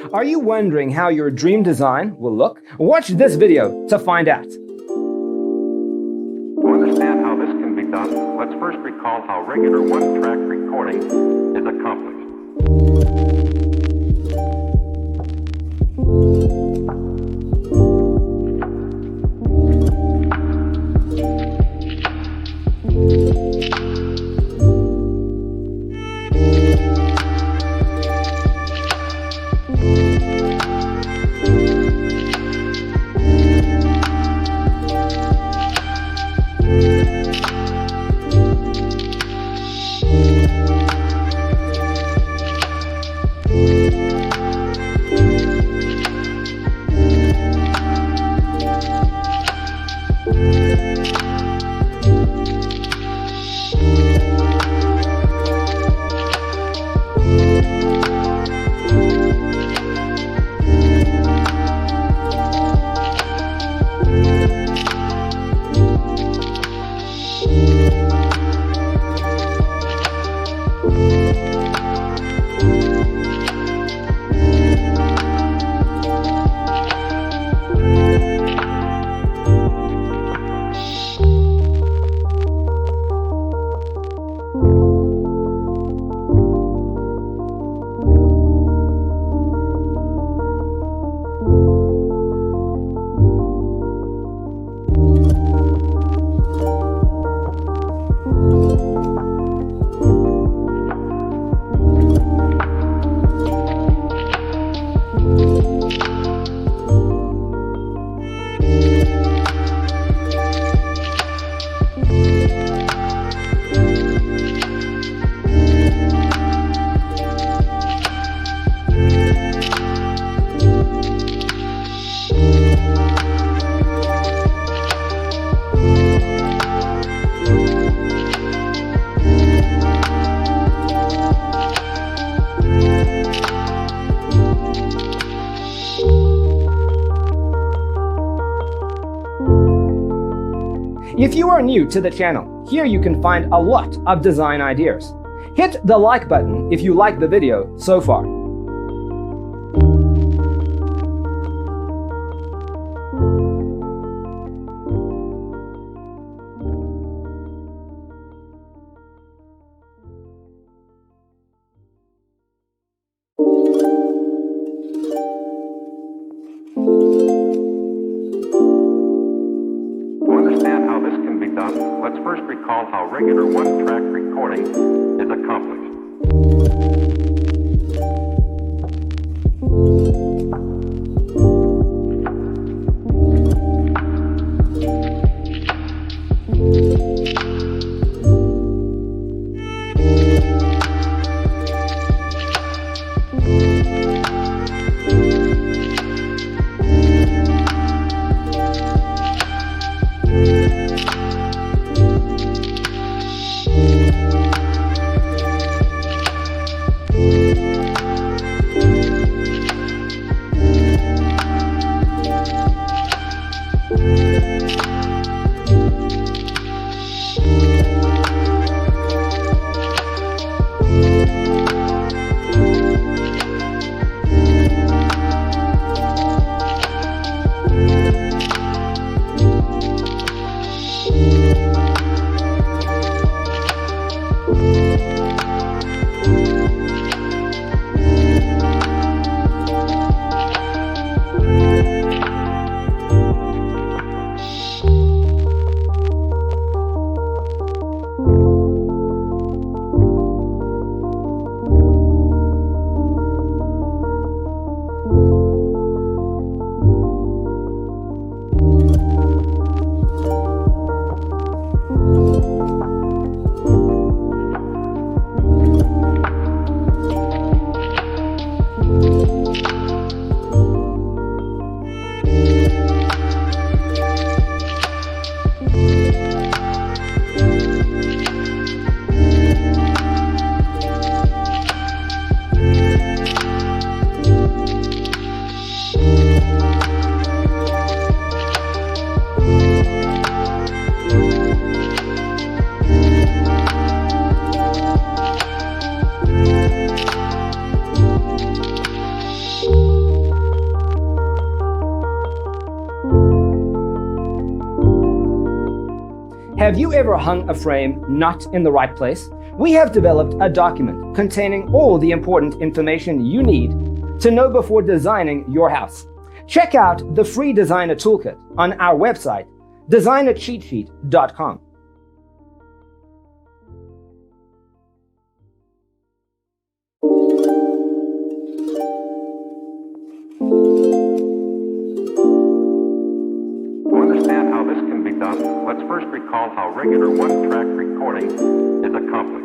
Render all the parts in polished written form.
Are you wondering how your dream design will look? Watch this video to find out. To understand how this can be done, let's first recall how regular one-track recording is accomplished. If you are new to the channel, here you can find a lot of design ideas. Hit the like button if you like the video so far. Let's first recall how regular one-track recording is accomplished. Have you ever hung a frame not in the right place? We have developed a document containing all the important information you need to know before designing your house. Check out the free designer toolkit on our website, designercheatsheet.com. To understand how this can be done, let's first recall how regular one-track recording is accomplished.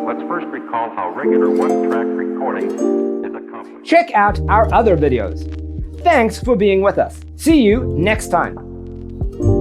Let's first recall how regular one-track recording is accomplished. Check out our other videos. Thanks for being with us. See you next time.